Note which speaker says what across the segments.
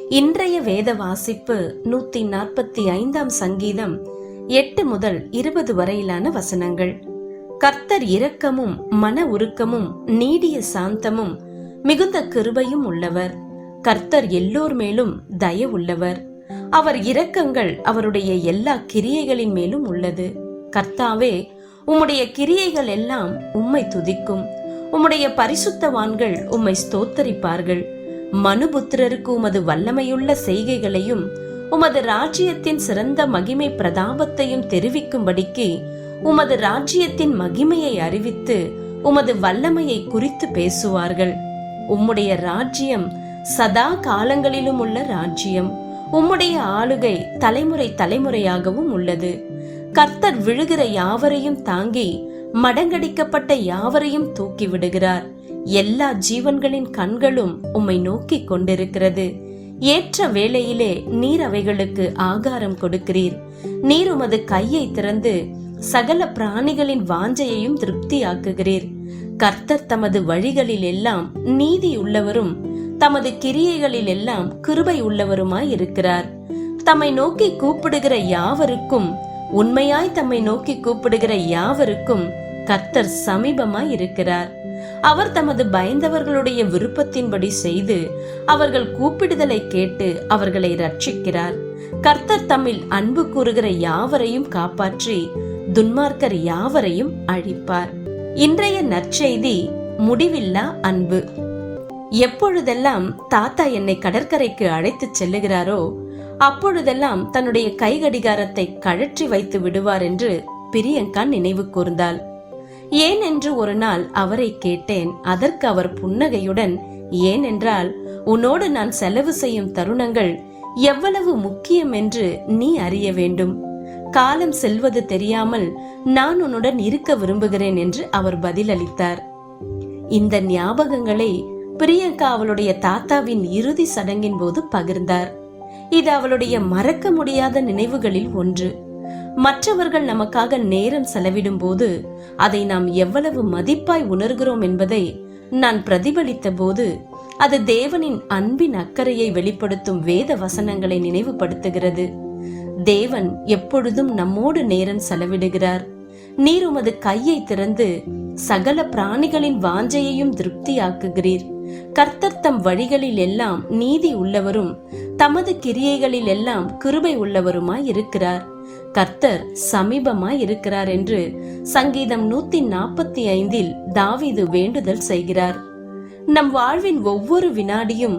Speaker 1: இன்றைய வேத வாசிப்பு 145 சங்கீதம் 8 முதல் 20 வரையிலான வசனங்கள். கர்த்தர் இரக்கமும் மன உருக்கமும் நீடிய சாந்தமும் மிகுந்த கிருபையும் உள்ளவர். கர்த்தர் எல்லோர் மேலும் தயவுள்ளவர். அவர் இரக்கங்கள் அவருடைய எல்லா கிரியைகளின் மேலும் உள்ளது. கர்த்தாவே, உம்முடைய கிரியைகள் எல்லாம் உம்மை துதிக்கும். உம்முடைய பரிசுத்தவான்கள் உம்மை ஸ்தோத்தரிப்பார்கள். மனுபுத்திரருக்கு உமது வல்லமையுள்ள செய்கைகளையும் உமது ராஜ்யத்தின் சிறந்த மகிமை பிரதாபத்தையும் தெரிவிக்கும்படிக்கு உமது ராஜ்யத்தின் மகிமையை அறிவித்து உமது வல்லமையை குறித்து பேசுவார்கள். உம்முடைய ராஜ்யம் சதா காலங்களிலும் உள்ள ராஜ்யம். உம்முடைய ஆளுகை தலைமுறை தலைமுறையாகவும் உள்ளது. கர்த்தர் விழுகிற யாவரையும் தாங்கி மடங்கடிக்கப்பட்ட யாவரையும் தூக்கி விடுகிறார். எல்லா ஜீவன்களின் கண்களும் உம்மை நோக்கி கொண்டிருக்கிறது. ஏற்ற வேளையிலே நீர் அவைகளுக்கு ஆகாரம் கொடுக்கிறீர். நீர் உமது கையை திறந்து சகல பிராணிகளின் வாஞ்சையையும் திருப்தியாக்குகிறீர். கர்த்தர் தமது வழிகளில் எல்லாம் நீதி உள்ளவரும் தமது கிரியைகளில் எல்லாம் கிருபை உள்ளவருமாய் இருக்கிறார். தம்மை நோக்கி கூப்பிடுகிற யாவருக்கும், உண்மையாய் தம்மை நோக்கி கூப்பிடுகிற யாவருக்கும் கர்த்தர் சமீபமாய் இருக்கிறார். அவர் தமது பயந்தவர்களுடைய விருப்பத்தின்படி செய்து அவர்கள் கூப்பிடுதலை கேட்டு அவர்களை ரட்சிக்கிறார். கர்த்தர் தம்மில் அன்பு கூறுகிற யாவரையும் காப்பாற்றி துன்மார்க்கர் யாவரையும் அழிப்பார். இன்றைய நற்செய்தி முடிவில்லா அன்பு. எப்பொழுதெல்லாம் தாத்தா என்னை கடற்கரைக்கு அழைத்து செல்லுகிறாரோ அப்பொழுதெல்லாம் தன்னுடைய கை கடிகாரத்தை கழற்றி வைத்து விடுவார் என்று பிரியங்கா நினைவு கூர்ந்தாள். ஏன் என்று ஒரு நாள் அவரை கேட்டேன். அதற்கு அவர் புன்னகையுடன், ஏனென்றால் உன்னோடு நான் செலவு செய்யும் தருணங்கள் எவ்வளவு முக்கியம் என்று நீ அறிய வேண்டும். காலம் செல்வது தெரியாமல் நான் உன்னுடன் இருக்க விரும்புகிறேன் என்று அவர் பதிலளித்தார். இந்த ஞாபகங்களை பிரியங்கா அவளுடைய தாத்தாவின் இறுதி சடங்கின் போது பகிர்ந்தார். இது அவளுடைய மறக்க முடியாத நினைவுகளில் ஒன்று. மற்றவர்கள் நமக்காக நேரம் செலவிடும் போது அதை நாம் எவ்வளவு மதிப்பாய் உணர்கிறோம் என்பதை நான் பிரதிபலித்த போது அது தேவனின் அன்பின் அக்கறையை வெளிப்படுத்தும் வேத வசனங்களை நினைவுபடுத்துகிறது. தேவன் எப்பொழுதும் நம்மோடு நேரம் செலவிடுகிறார். நீர் உமது கையை திறந்து சகல பிராணிகளின் வாஞ்சையையும் திருப்தியாக்குகிறீர். கர்த்தர் தம் வழிகளில் எல்லாம் நீதி உள்ளவரும் தமது கிரியைகளில் எல்லாம் கிருபை உள்ளவருமாய் இருக்கிறார். கர்த்தர் சமீபமாய் இருக்கிறார் என்று சங்கீதம் 145 தாவீது வேண்டுதல் செய்கிறார். நம் வாழ்வின் ஒவ்வொரு வினாடியும்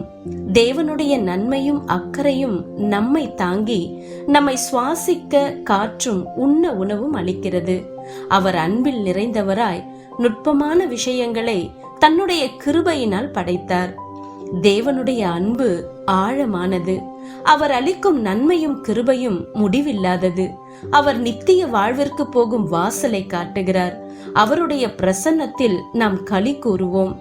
Speaker 1: தேவனுடைய நன்மையும் அக்கறையும் நம்மை தாங்கி நம்மை சுவாசிக்க காற்றும் உண்ண உணவும் அளிக்கிறது. அவர் அன்பில் நிறைந்தவராய் நுட்பமான விஷயங்களை தன்னுடைய கிருபையினால் படைத்தார். தேவனுடைய அன்பு ஆழமானது. அவர் அளிக்கும் நன்மையும் கிருபையும் முடிவில்லாதது. அவர் நித்திய வாழ்விற்கு போகும் வாசலை காட்டுகிறார். அவருடைய பிரசன்னத்தில் நாம் களி கூறுவோம்.